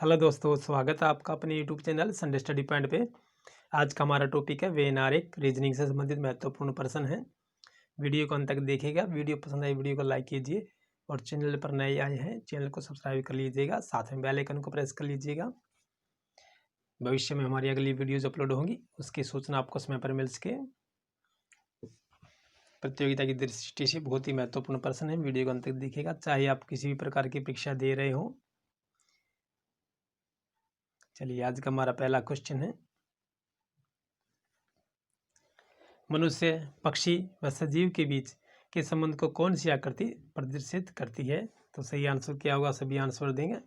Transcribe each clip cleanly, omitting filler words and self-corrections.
Hello दोस्तों, स्वागत है आपका अपने YouTube channel Sunday study point पे। आज का हमारा टॉपिक है वेनारिक रीजनिंग से संबंधित महत्वपूर्ण प्रश्न है। वीडियो को अंत तक देखिएगा। वीडियो पसंद आए वीडियो को लाइक कीजिए और चैनल पर नए आए हैं चैनल को सब्सक्राइब कर लीजिएगा, साथ में बेल आइकन को प्रेस कर लीजिएगा। भविष्य में हमारी अगली वीडियोज अपलोड होंगी उसकी सूचना आपको समय पर मिल सके। प्रतियोगिता की दृष्टि से बहुत ही महत्वपूर्ण प्रश्न है। वीडियो को अंत तक देखिएगा, चाहे आप किसी भी प्रकार की परीक्षा दे रहे हो। चलिए, आज का हमारा पहला क्वेश्चन है, मनुष्य, पक्षी व सजीव के बीच के संबंध को कौन सी आकृति प्रदर्शित करती है? तो सही आंसर क्या होगा? सभी आंसर देंगे।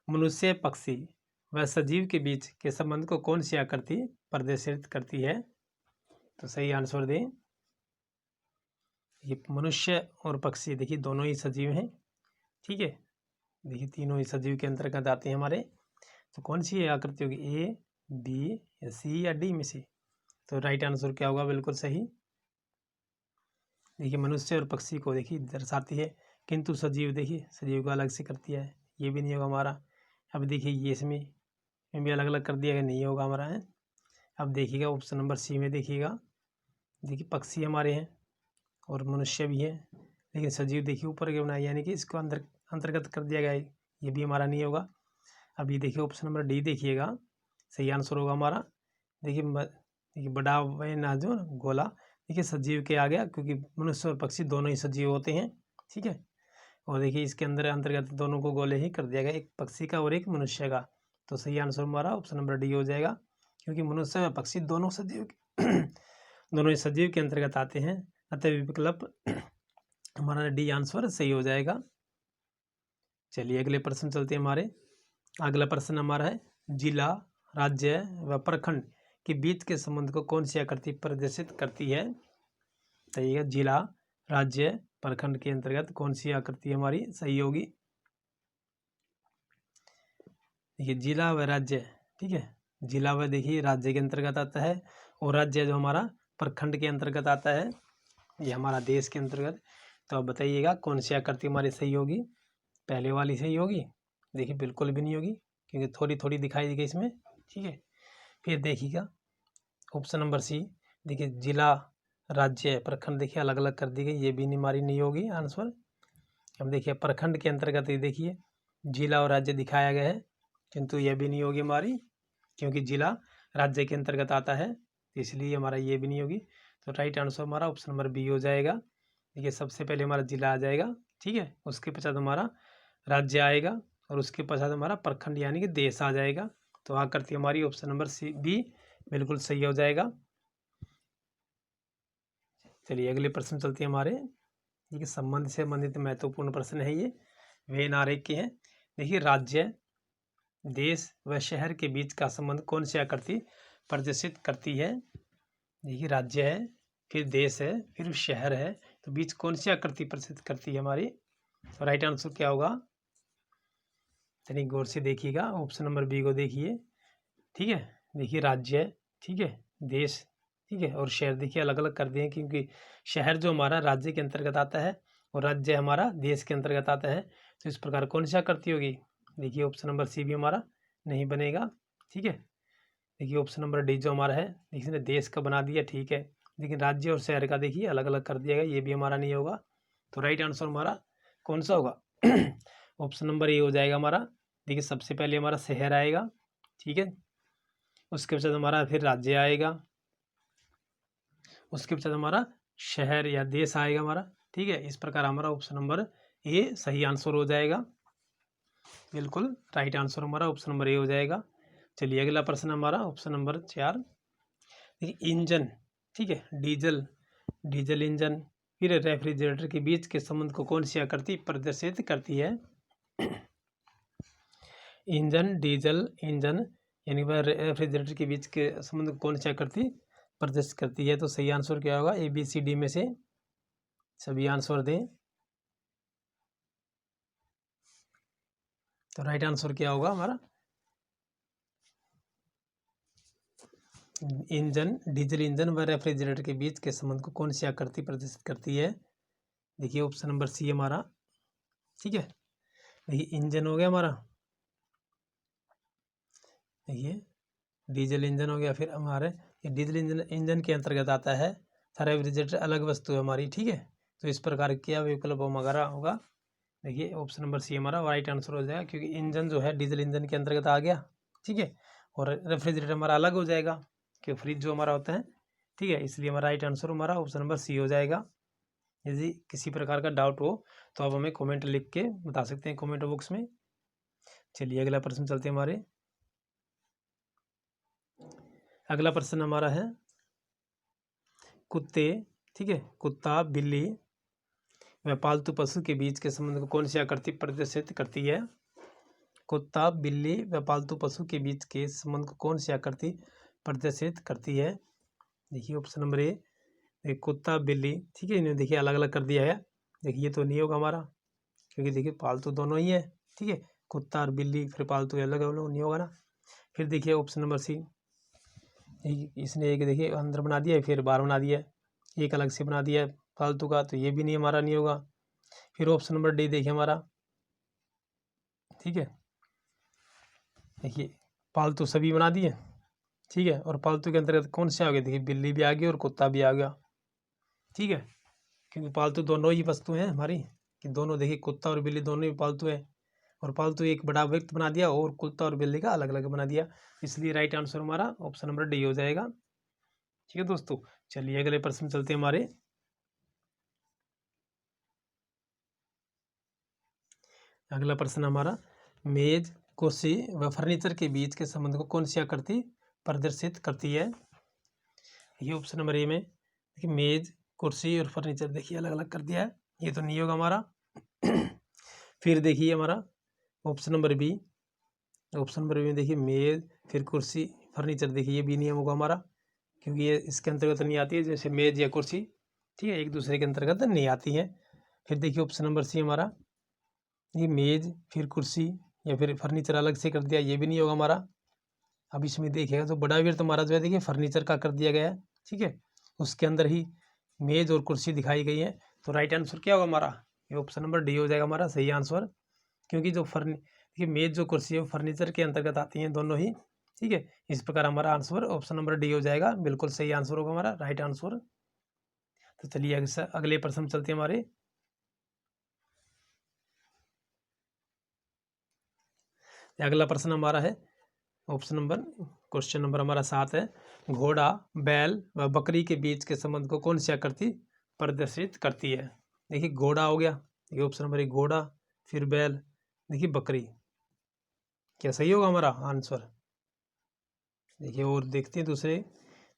मनुष्य, पक्षी व सजीव के बीच के संबंध को कौन सी आकृति प्रदर्शित करती है? तो सही आंसर दें। ये मनुष्य और पक्षी देखिए दोनों ही सजीव हैं, ठीक है। देखिए तीनों ही सजीव के अंतर्गत आते हैं हमारे। तो कौन सी आकृति होगी? ए, बी या सी या डी में से? तो राइट आंसर क्या होगा? बिल्कुल सही। देखिए मनुष्य और पक्षी को देखिए दर्शाती है, किंतु सजीव देखिए सजीव को अलग से करती है, ये भी नहीं होगा हमारा। अब देखिए ये इसमें भी अलग अलग कर दिया गया, नहीं होगा हमारा है। अब देखिएगा ऑप्शन नंबर सी में देखिएगा, देखिए पक्षी हमारे हैं और मनुष्य भी है, लेकिन सजीव देखिए ऊपर के बनाए, यानी कि इसको अंतर्गत कर दिया गया है, ये भी हमारा नहीं होगा। अब ये देखिए ऑप्शन नंबर डी देखिएगा, सही आंसर होगा हमारा। देखिए बड़ा वह ना जो गोला, देखिए सजीव के आ गया, क्योंकि मनुष्य और पक्षी दोनों ही सजीव होते हैं, ठीक है। और देखिए इसके अंतर्गत दोनों को गोले ही कर दिया गया, एक पक्षी का और एक मनुष्य का। तो सही आंसर हमारा ऑप्शन नंबर डी हो जाएगा, क्योंकि मनुष्य व पक्षी दोनों सजीव दोनों ही सजीव के अंतर्गत आते हैं, अतः विकल्प हमारा डी आंसर सही हो जाएगा। चलिए अगले प्रश्न चलते हैं हमारे। अगला प्रश्न हमारा है, जिला, राज्य व प्रखंड के बीच के संबंध को कौन सी आकृति प्रदर्शित करती है? तो ये जिला, राज्य, प्रखंड के अंतर्गत कौन सी आकृति हमारी सही होगी? देखिए जिला व राज्य, ठीक है। जिला व देखिए राज्य के अंतर्गत आता है, और राज्य जो हमारा प्रखंड के अंतर्गत आता है, ये हमारा देश के अंतर्गत। तो अब बताइएगा कौन सी आकृति हमारी सही होगी? पहले वाली सही होगी? देखिए बिल्कुल भी नहीं होगी, क्योंकि थोड़ी थोड़ी दिखाई देगी इसमें, ठीक है। फिर देखिएगा ऑप्शन नंबर सी, देखिए जिला, राज्य, प्रखंड देखिए अलग अलग कर दी गई, ये भी हमारी नहीं होगी आंसर। अब देखिए प्रखंड के अंतर्गत ये देखिए जिला और राज्य दिखाया गया है, किंतु यह भी नहीं होगी हमारी, क्योंकि जिला राज्य के अंतर्गत आता है, इसलिए हमारा ये भी नहीं होगी। तो राइट आंसर हमारा ऑप्शन नंबर बी हो जाएगा। देखिए सबसे पहले हमारा जिला आ जाएगा, ठीक है, उसके पश्चात हमारा राज्य आएगा, और उसके पश्चात हमारा प्रखंड यानी कि देश आ जाएगा। तो आकृति हमारी ऑप्शन नंबर सी बी बिल्कुल सही हो जाएगा। चलिए अगले प्रश्न चलते हैं हमारे। देखिए संबंध से संबंधित महत्वपूर्ण प्रश्न है ये, वेन आरेख के हैं। देखिए राज्य, देश व शहर के बीच का संबंध कौन सी आकृति प्रदर्शित करती है? देखिए राज्य है, फिर देश है, फिर शहर है, तो बीच कौन सी आकृति प्रदर्शित करती है हमारी? तो राइट आंसर क्या होगा? यानी गौर से देखिएगा, ऑप्शन नंबर बी को देखिए, ठीक है। देखिए राज्य, ठीक है, देश, ठीक है, और शहर देखिए अलग अलग कर दिए हैं, क्योंकि शहर जो हमारा राज्य के अंतर्गत आता है और राज्य हमारा देश के अंतर्गत आता है। तो इस प्रकार कौन सा आकृति होगी? देखिए ऑप्शन नंबर सी भी हमारा नहीं बनेगा, ठीक है। देखिए ऑप्शन नंबर डी जो हमारा है, इसने देश का बना दिया, ठीक है, लेकिन राज्य और शहर का देखिए अलग अलग कर दिया गया, ये भी हमारा नहीं होगा। तो राइट आंसर हमारा कौन सा होगा? ऑप्शन नंबर ए हो जाएगा हमारा। देखिए सबसे पहले हमारा शहर आएगा, ठीक है, उसके पश्चात हमारा फिर राज्य आएगा, उसके पश्चात हमारा शहर या देश आएगा हमारा, ठीक है। इस प्रकार हमारा ऑप्शन नंबर ए सही आंसर हो जाएगा, बिल्कुल राइट आंसर हमारा ऑप्शन नंबर ए हो जाएगा। चलिए अगला प्रश्न हमारा ऑप्शन नंबर 4। देखिए इंजन, ठीक है, डीजल इंजन फिर रेफ्रिजरेटर के बीच के संबंध को कौन सी आकृति प्रदर्शित करती है? इंजन, डीजल इंजन यानी वह रेफ्रिजरेटर के बीच के संबंध को कौन सी आकृति प्रदर्शित करती है? तो सही आंसर क्या होगा? ए बी सी डी में से सभी आंसर दें। तो राइट आंसर क्या होगा हमारा? इंजन, डीजल इंजन व रेफ्रिजरेटर के बीच के संबंध को कौन सी आकृति प्रदर्शित करती है? देखिए ऑप्शन नंबर सी हमारा, ठीक है। देखिए इंजन हो गया हमारा, देखिए डीजल इंजन हो गया। फिर हमारे ये डीजल इंजन के अंतर्गत आता है। रेफ्रिजरेटर अलग वस्तु है हमारी, ठीक है। तो इस प्रकार क्या विकल्प हमारा होगा, देखिए ऑप्शन नंबर सी हमारा राइट आंसर हो जाएगा, क्योंकि इंजन जो है डीजल इंजन के अंतर्गत आ गया, ठीक है। और रेफ्रिजरेटर हमारा अलग हो जाएगा, क्योंकि फ्रिज जो हमारा होता है, ठीक है। इसलिए हमारा राइट आंसर हमारा ऑप्शन नंबर सी हो जाएगा। यदि किसी प्रकार का डाउट हो तो आप हमें कमेंट लिख के बता सकते हैं कमेंट बॉक्स में। चलिए अगला प्रश्न चलते हैं हमारे। अगला प्रश्न हमारा है कुत्ते, ठीक है, कुत्ता बिल्ली व पालतू पशु के बीच के संबंध को कौन सी आकृति प्रदर्शित करती है। कुत्ता बिल्ली व पालतू पशु के बीच के संबंध को कौन सी आकृति प्रदर्शित करती है। देखिए ऑप्शन नंबर ए, कुत्ता बिल्ली, ठीक है, इन्हें देखिए अलग अलग कर दिया है। देखिए ये तो नहीं होगा हमारा, क्योंकि देखिए पालतू दोनों ही है, ठीक है। कुत्ता और बिल्ली फिर पालतू अलग अलग नहीं होगा ना। फिर देखिए ऑप्शन नंबर सी, इसने एक देखिए अंदर बना दिया है, फिर बाहर बना दिया है, एक अलग से बना दिया है फालतू का, तो ये भी नहीं हमारा नहीं होगा। फिर ऑप्शन नंबर डी देखिए हमारा, ठीक है, देखिए पालतू सभी बना दिए, ठीक है। और पालतू के अंतर्गत कौन से आ गए, देखिए बिल्ली भी आ गई और कुत्ता भी आ गया, ठीक है। क्योंकि पालतू दोनों ही वस्तु हैं हमारी, कि दोनों देखिए कुत्ता और बिल्ली दोनों ही पालतू है, और पालतू एक बड़ा व्यक्त बना दिया और कुत्ता और बिल्ली का अलग अलग बना दिया। इसलिए राइट आंसर हमारा ऑप्शन नंबर डी हो जाएगा, ठीक है दोस्तों। चलिए अगले प्रश्न चलते हैं हमारे। अगला प्रश्न हमारा मेज कुर्सी व फर्नीचर के बीच के संबंध को कौन सी आकृति प्रदर्शित करती है। ये ऑप्शन नंबर ए में देखिए मेज कुर्सी और फर्नीचर देखिए अलग अलग कर दिया है, ये तो नहीं होगा हमारा। फिर देखिए हमारा option number B, option number B में देखिए मेज फिर कुर्सी फर्नीचर, देखिए ये भी नहीं होगा हमारा, क्योंकि ये इसके अंतर्गत नहीं आती है, जैसे मेज या कुर्सी, ठीक है, एक दूसरे के अंतर्गत नहीं आती है। फिर देखिए ऑप्शन नंबर सी हमारा, ये मेज फिर कुर्सी या फिर फर्नीचर अलग से कर दिया, ये भी नहीं होगा हमारा। अब इसमें देखिएगा तो बड़ा वीर तुम्हारा जो है देखिए फर्नीचर का कर दिया गया है, ठीक है, उसके अंदर ही मेज और कुर्सी दिखाई गई है। तो राइट आंसर क्या होगा हमारा, ये ऑप्शन नंबर डी हो जाएगा हमारा सही आंसर। क्योंकि जो देखिए मेज जो कुर्सी है वो फर्नीचर के अंतर्गत आती हैं दोनों ही, ठीक है। इस प्रकार हमारा आंसर ऑप्शन नंबर डी हो जाएगा, बिल्कुल सही आंसर होगा हमारा राइट आंसर। तो चलिए अगले प्रश्न चलते हैं हमारे। अगला प्रश्न हमारा है ऑप्शन नंबर क्वेश्चन नंबर हमारा 7 है, घोड़ा बैल व बकरी के बीच के संबंध को कौन सी आकृति प्रदर्शित करती है। देखिए घोड़ा हो गया, ये ऑप्शन नंबर 1 घोड़ा, फिर बैल, देखिए बकरी, क्या सही होगा हमारा आंसर। देखिए और देखते हैं दूसरे,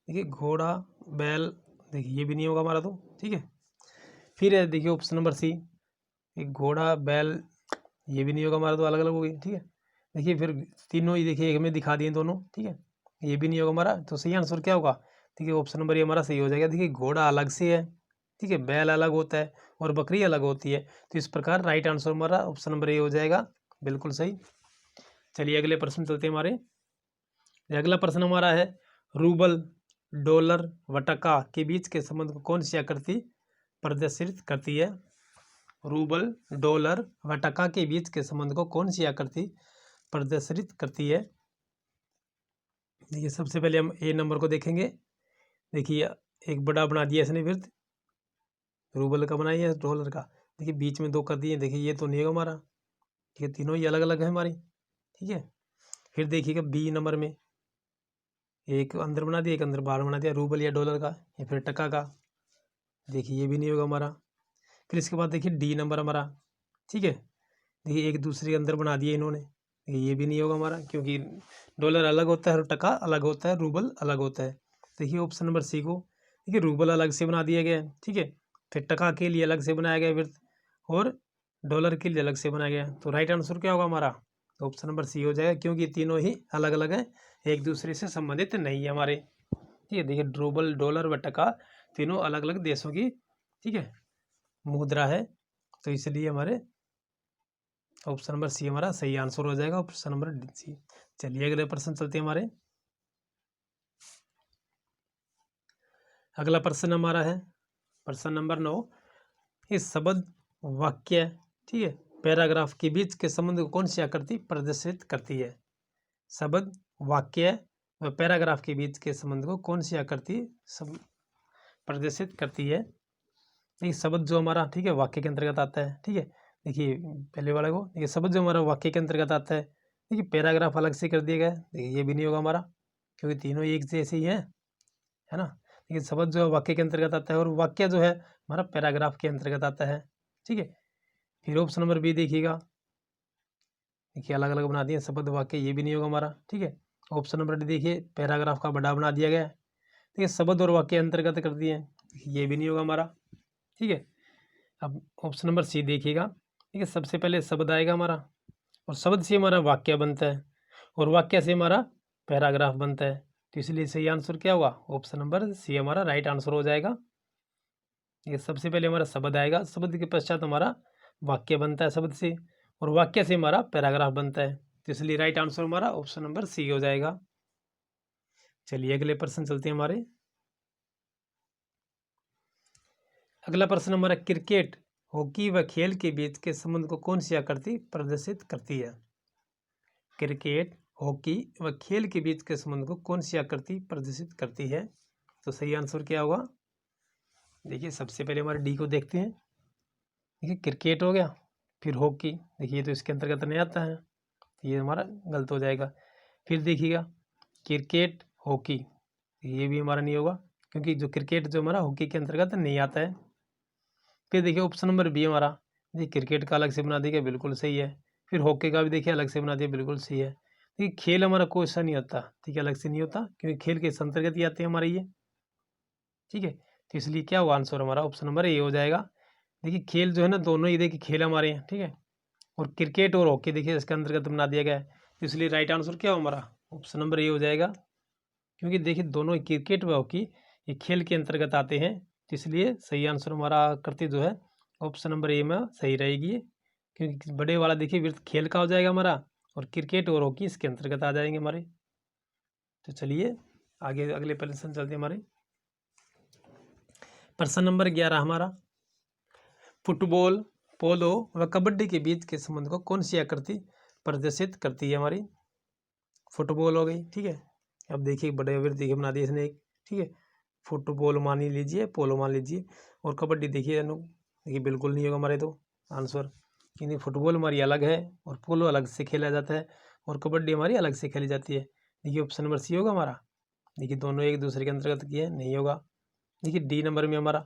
देखिए घोड़ा बैल, देखिए ये भी नहीं होगा हमारा, तो ठीक है। फिर है देखिए ऑप्शन नंबर सी, एक घोड़ा बैल, ये भी नहीं होगा हमारा, तो अलग अलग हो गई, ठीक है। देखिए फिर तीनों ही देखिए एक में दिखा दिए दोनों, ठीक है, ये भी नहीं होगा हमारा। तो सही आंसर क्या होगा, देखिए ऑप्शन नंबर ये हमारा सही हो जाएगा। देखिए घोड़ा अलग से है, ठीक है, बैल अलग होता है और बकरी अलग होती है, तो इस प्रकार राइट आंसर हमारा ऑप्शन नंबर ये हो जाएगा, बिल्कुल सही। चलिए अगले प्रश्न चलते हैं हमारे। अगला प्रश्न हमारा है रूबल डॉलर व टका के बीच के संबंध को कौन सी आकृति प्रदर्शित करती है। रूबल डॉलर व टका के बीच के संबंध को कौन सी आकृति प्रदर्शित करती है। देखिए सबसे पहले हम ए नंबर को देखेंगे। देखिए एक बड़ा बना दिया इसने वृत्त, रूबल का बनाई है डॉलर का, देखिए बीच में 2 कर दिए, देखिए ये तो नहीं होगा हमारा, ठीक है, तीनों ही अलग अलग है हमारी, ठीक है। फिर देखिएगा बी नंबर में एक अंदर बना दिया एक अंदर बाहर बना दिया, रूबल या डॉलर का या फिर टका का, देखिए ये भी नहीं होगा हमारा। फिर इसके बाद देखिए डी नंबर हमारा, ठीक है, देखिए एक दूसरे के अंदर बना दिए इन्होंने, ये भी नहीं होगा हमारा, क्योंकि डॉलर अलग होता है और टका अलग होता है, रूबल अलग होता है। देखिए ऑप्शन नंबर सी को देखिए रूबल अलग से बना दिया गया है, ठीक है, फिर टका के लिए अलग से बनाया गया वृत्त और डॉलर के लिए अलग से बनाया गया। तो राइट आंसर क्या होगा हमारा, तो ऑप्शन नंबर सी हो जाएगा, क्योंकि तीनों ही अलग अलग हैं, एक दूसरे से संबंधित नहीं है हमारे, ठीक है। देखिए रूबल डॉलर व टका तीनों अलग अलग देशों की, ठीक है, मुद्रा है, तो इसलिए हमारे ऑप्शन नंबर सी हमारा सही आंसर हो जाएगा, ऑप्शन नंबर सी। चलिए अगले प्रश्न चलते हैं हमारे। अगला प्रश्न हमारा है प्रश्न नंबर 9, इस शब्द वाक्य, ठीक है, पैराग्राफ के बीच के संबंध को कौन सी आकृति प्रदर्शित करती है। शब्द वाक्य व पैराग्राफ के बीच के संबंध को कौन सी आकृति प्रदर्शित करती है? देखिए शब्द जो हमारा, ठीक है, वाक्य के अंतर्गत आता है, ठीक है। देखिए पहले वाला को, देखिए शब्द जो हमारा वाक्य के अंतर्गत आता है, देखिए पैराग्राफ अलग से कर दिया गया है, देखिए ये भी नहीं होगा हमारा, क्योंकि तीनों एक जैसे ही हैं, है ना। देखिए शब्द जो है वाक्य के अंतर्गत आता है और वाक्य जो है हमारा पैराग्राफ के अंतर्गत आता है, ठीक है। फिर ऑप्शन नंबर बी देखिएगा, देखिए अलग अलग बना दिए शब्द वाक्य, ये भी नहीं होगा हमारा, ठीक है। ऑप्शन नंबर डी देखिए पैराग्राफ का बड़ा बना दिया गया है, ठीक है, शब्द और वाक्य अंतर्गत कर दिए, ये भी नहीं होगा हमारा, ठीक है। अब ऑप्शन नंबर सी देखिएगा, ठीक है, सबसे पहले शब्द आएगा हमारा और शब्द से हमारा वाक्य बनता है और वाक्य से हमारा पैराग्राफ बनता है, तो इसलिए सही आंसर क्या होगा? ऑप्शन नंबर सी हमारा राइट आंसर हो जाएगा। ये सबसे पहले हमारा शब्द आएगा, शब्द के पश्चात हमारा वाक्य बनता है शब्द से और वाक्य से हमारा पैराग्राफ बनता है, तो इसलिए राइट आंसर हमारा ऑप्शन नंबर सी हो जाएगा। चलिए अगले प्रश्न चलते हैं हमारे। अगला प्रश्न हमारा, क्रिकेट, हॉकी व खेल के बीच के संबंध को कौन सी आकृति प्रदर्शित करती है? क्रिकेट, हॉकी व खेल के बीच के संबंध को कौन सी आकृति प्रदर्शित करती है? तो सही आंसर क्या होगा? देखिए सबसे पहले हमारे डी को देखते हैं, देखिए क्रिकेट हो गया, फिर हॉकी, देखिए तो इसके अंतर्गत नहीं आता है, ये हमारा गलत हो जाएगा। फिर देखिएगा क्रिकेट हॉकी, ये भी हमारा नहीं होगा, क्योंकि जो क्रिकेट जो हमारा हॉकी के अंतर्गत नहीं आता है। फिर देखिए ऑप्शन नंबर बी हमारा, देखिए क्रिकेट का अलग से बना दिया, बिल्कुल सही है। फिर हॉकी का भी देखिए अलग से बना दिया, बिल्कुल सही है। देखिए खेल हमारा कोई सा नहीं होता, ठीक है, अलग से नहीं होता, क्योंकि खेल के अंतर्गत ही आते हैं हमारे ये, ठीक है। तो इसलिए क्या हुआ आंसर हमारा ऑप्शन नंबर ए हो जाएगा। देखिए खेल जो है ना दोनों ही देखिए खेल हमारे हैं, ठीक है, और क्रिकेट और हॉकी देखिए इसके अंतर्गत बना दिया गया है, तो इसलिए राइट आंसर क्या हो हमारा ऑप्शन नंबर ए हो जाएगा, क्योंकि देखिए दोनों क्रिकेट व हॉकी ये खेल के अंतर्गत आते हैं, तो इसलिए सही आंसर हमारा आकृति जो है ऑप्शन नंबर ए में सही रहेगी, क्योंकि बड़े वाला देखिए वृत्त खेल का हो जाएगा हमारा और क्रिकेट और हॉकी इसके अंतर्गत आ जाएंगे हमारे। तो चलिए आगे अगले प्रश्न चलते हैं हमारे। प्रश्न नंबर 11 हमारा, फुटबॉल, पोलो व कबड्डी के बीच के संबंध को कौन सी आकृति प्रदर्शित करती है हमारी? फुटबॉल हो गई, ठीक है, अब देखिए बड़े वृत्त देखिए बना दिए इसने एक, ठीक है, फुटबॉल मान ही लीजिए, पोलो मान लीजिए, और कबड्डी देखिए देखिए बिल्कुल नहीं होगा हमारे तो आंसर, क्योंकि फुटबॉल हमारी अलग है और पोलो अलग से खेला जाता है और कबड्डी हमारी अलग से खेली जाती है। देखिए ऑप्शन नंबर सी होगा हमारा, देखिए दोनों एक दूसरे के अंतर्गत किए, नहीं होगा। देखिए डी नंबर में हमारा,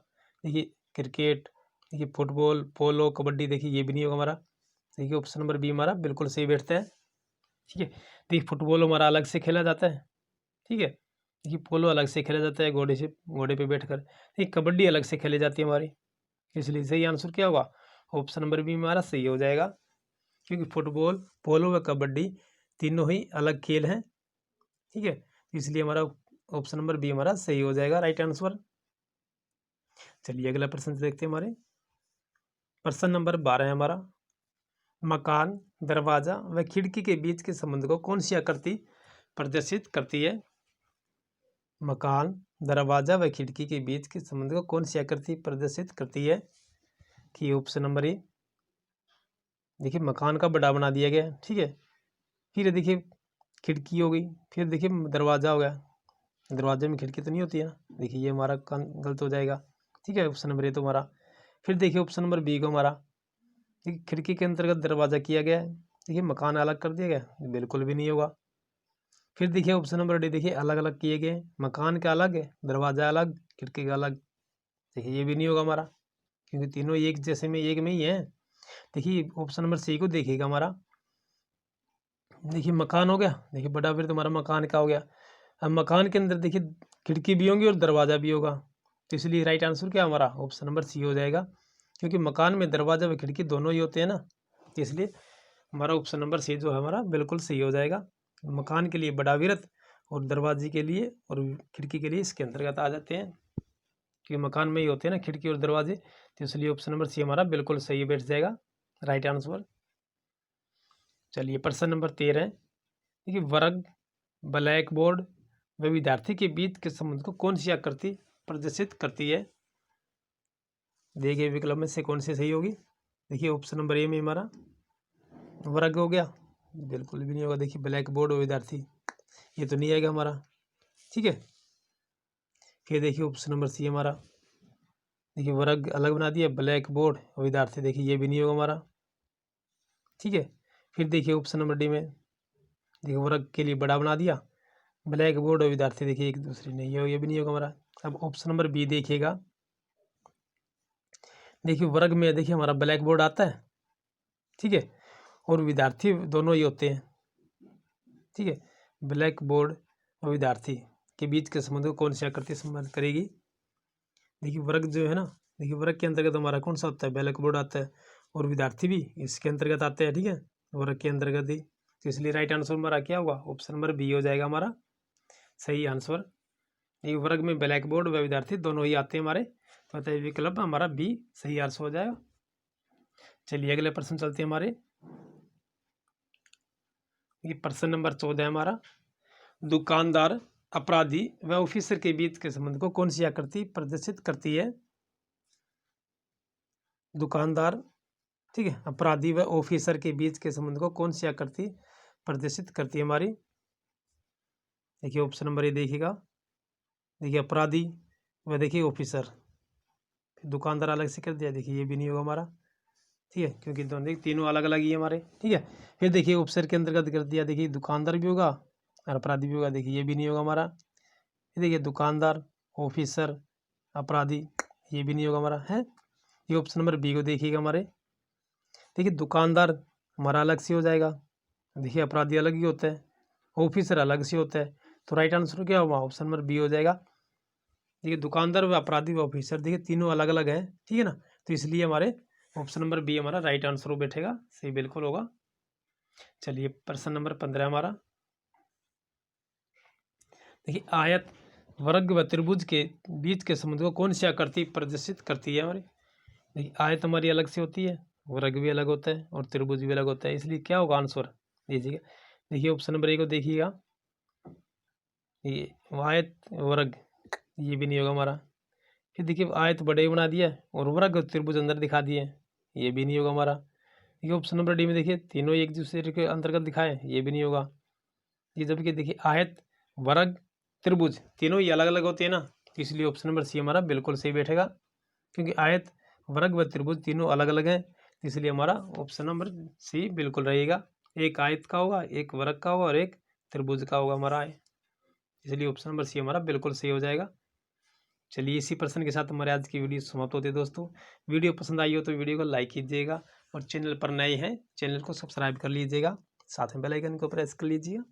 देखिए क्रिकेट, देखिए फुटबॉल, पोलो, कबड्डी, देखिए ये भी नहीं होगा हमारा, देखिए ऑप्शन नंबर बी हमारा बिल्कुल सही बैठता है, ठीक है। देखिए फुटबॉल हमारा अलग से खेला जाता है, ठीक है, देखिए पोलो अलग से खेला जाता है घोड़े पे बैठकर, देखिए कबड्डी अलग से खेली जाती है हमारी, इसलिए सही आंसर क्या होगा ऑप्शन नंबर बी हमारा सही हो जाएगा, क्योंकि फुटबॉल, पोलो व कबड्डी तीनों ही अलग खेल हैं, ठीक है, इसलिए हमारा ऑप्शन नंबर बी हमारा सही हो जाएगा राइट आंसर। चलिए अगला प्रश्न देखते हैं हमारे। प्रश्न नंबर 12 है हमारा, मकान, दरवाजा व खिड़की के बीच के संबंध को कौन सी आकृति प्रदर्शित करती है? मकान, दरवाजा व खिड़की के बीच के संबंध को कौन सी आकृति प्रदर्शित करती है? कि ऑप्शन नंबर ए, देखिए मकान का बड़ा बना दिया गया, ठीक है, फिर देखिए खिड़की हो गई, फिर देखिए दरवाजा हो गया, दरवाजे में खिड़की तो नहीं होती है ना, देखिए ये हमारा गलत हो जाएगा, ठीक है, ऑप्शन नंबर ए तो हमारा। फिर देखिए ऑप्शन नंबर बी को हमारा, देखिए खिड़की के अंतर्गत दरवाजा किया गया है, देखिए मकान अलग कर दिया गया, बिल्कुल भी नहीं होगा। फिर देखिए ऑप्शन नंबर डी, देखिए अलग अलग किए गए, मकान का अलग है, दरवाजा अलग, खिड़की का अलग, देखिए ये भी नहीं होगा हमारा, क्योंकि तीनों एक जैसे में एक में ही है। देखिए ऑप्शन नंबर सी को देखिएगा हमारा, देखिए मकान हो गया, देखिए बड़ा वृत्त हमारा मकान का हो गया, अब मकान के अंदर देखिए खिड़की भी होंगी और दरवाजा भी होगा, तो इसलिए राइट आंसर क्या हमारा ऑप्शन नंबर सी हो जाएगा, क्योंकि मकान में दरवाजा व खिड़की दोनों ही होते हैं ना, तो इसलिए हमारा ऑप्शन नंबर सी जो है हमारा बिल्कुल सही हो जाएगा। मकान के लिए बड़ा वृत्त और दरवाजे के लिए और खिड़की के लिए इसके अंतर्गत आ जाते हैं, क्योंकि मकान में ही होते हैं ना खिड़की और दरवाजे, तो इसलिए ऑप्शन नंबर सी हमारा बिल्कुल सही बैठ जाएगा राइट आंसर। चलिए प्रश्न नंबर 13 है, देखिए वर्ग, ब्लैक बोर्ड व विद्यार्थी के बीच के संबंध को कौन सी आकृति प्रदर्शित करती है? देखिए विकल्प में से कौन सी सही होगी? देखिए ऑप्शन नंबर ए में हमारा वर्ग हो गया, बिल्कुल भी नहीं होगा, देखिए ब्लैक बोर्ड और विद्यार्थी, ये तो नहीं आएगा हमारा, ठीक है। फिर देखिए ऑप्शन नंबर सी हमारा, देखिए वर्ग अलग बना दिया, ब्लैक बोर्ड और विद्यार्थी, देखिए ये भी नहीं होगा हमारा, ठीक है। फिर देखिए ऑप्शन नंबर डी में, देखिए वर्ग के लिए बड़ा बना दिया, ब्लैक बोर्ड और विद्यार्थी, देखिए एक दूसरे नहीं हो, ये भी नहीं होगा हमारा। अब ऑप्शन नंबर बी देखिएगा, देखिए वर्ग में देखिए हमारा ब्लैक बोर्ड आता है, ठीक है, और विद्यार्थी दोनों ही होते हैं, ठीक है। ब्लैक बोर्ड और विद्यार्थी के बीच के संबंध को कौन सी आकृति संबंध करेगी? देखिए वर्ग जो है ना, देखिए वर्ग के अंतर्गत हमारा कौन सा होता है? ब्लैक बोर्ड आता है, और विद्यार्थी भी इसके अंतर्गत आते हैं, ठीक है, वर्ग के अंतर्गत ही। तो इसलिए राइट आंसर हमारा क्या होगा? ऑप्शन नंबर बी हो जाएगा हमारा सही आंसर। ये वर्ग में ब्लैक बोर्ड व विद्यार्थी दोनों ही आते हैं हमारे, तो अतः विकल्प हमारा बी सही आंसर हो जाएगा। चलिए अगले प्रश्न चलते हैं हमारे। ये प्रश्न नंबर 14 है हमारा, दुकानदार, अपराधी व ऑफिसर के बीच के संबंध को कौन सी आकृति प्रदर्शित करती है? दुकानदार, ठीक है, अपराधी व ऑफिसर के बीच के संबंध को कौन सी आकृति प्रदर्शित करती है हमारी? देखिए ऑप्शन नंबर ए देखिएगा, देखिए अपराधी व देखिए ऑफिसर, दुकानदार अलग से कर दिया, देखिए ये भी नहीं होगा हमारा, ठीक है, क्योंकि दोनों तीनों अलग अलग ही है हमारे, ठीक है। फिर देखिए ऑफिसर के अंतर्गत कर दिया, देखिए दुकानदार भी होगा और अपराधी भी होगा, देखिए ये भी नहीं होगा हमारा। देखिए दुकानदार, ऑफिसर, अपराधी, ये भी नहीं होगा हमारा, है। ये ऑप्शन नंबर बी को देखिएगा हमारे, देखिए दुकानदार हमारा अलग से हो जाएगा, देखिए अपराधी अलग ही होता है, ऑफिसर अलग से होता है, तो राइट आंसर क्या होगा? ऑप्शन नंबर बी हो जाएगा। देखिए दुकानदार व अपराधी व ऑफिसर, देखिए तीनों अलग अलग है, ठीक है ना, तो इसलिए हमारे ऑप्शन नंबर बी हमारा राइट आंसर हो बैठेगा, सही बिल्कुल होगा। चलिए प्रश्न नंबर 15 हमारा, देखिए आयत, वर्ग व त्रिभुज के बीच के संबंध को कौन सी आकृति प्रदर्शित करती है हमारी? देखिए आयत हमारी अलग से होती है, वर्ग भी अलग होता है और त्रिभुज भी अलग होता है, इसलिए क्या होगा आंसर दीजिएगा। देखिए ऑप्शन नंबर ए को देखिएगा, ये आयत वर्ग, ये भी नहीं होगा हमारा। फिर देखिए आयत बड़े बना दिया और वर्ग और त्रिभुज अंदर दिखा दिए, ये भी नहीं होगा हमारा। देखिए ऑप्शन नंबर डी में देखिए तीनों एक दूसरे के अंतर्गत दिखाए, ये भी नहीं होगा। ये जबकि देखिए आयत, वर्ग, त्रिभुज तीनों ही अलग अलग होते हैं ना, तो इसलिए ऑप्शन नंबर सी हमारा बिल्कुल सही बैठेगा, क्योंकि आयत, वर्ग व त्रिभुज तीनों अलग अलग हैं, तो इसलिए हमारा ऑप्शन नंबर सी बिल्कुल रहेगा। एक आयत का होगा, एक वर्ग का होगा और एक त्रिभुज का होगा हमारा, इसलिए ऑप्शन नंबर सी हमारा बिल्कुल सही हो जाएगा। चलिए इसी प्रश्न के साथ हमारे आज की वीडियो समाप्त होती है दोस्तों। वीडियो पसंद आई हो तो वीडियो को लाइक कीजिएगा, और चैनल पर नए हैं चैनल को सब्सक्राइब कर लीजिएगा, साथ में बेल आइकन को प्रेस कर लीजिएगा।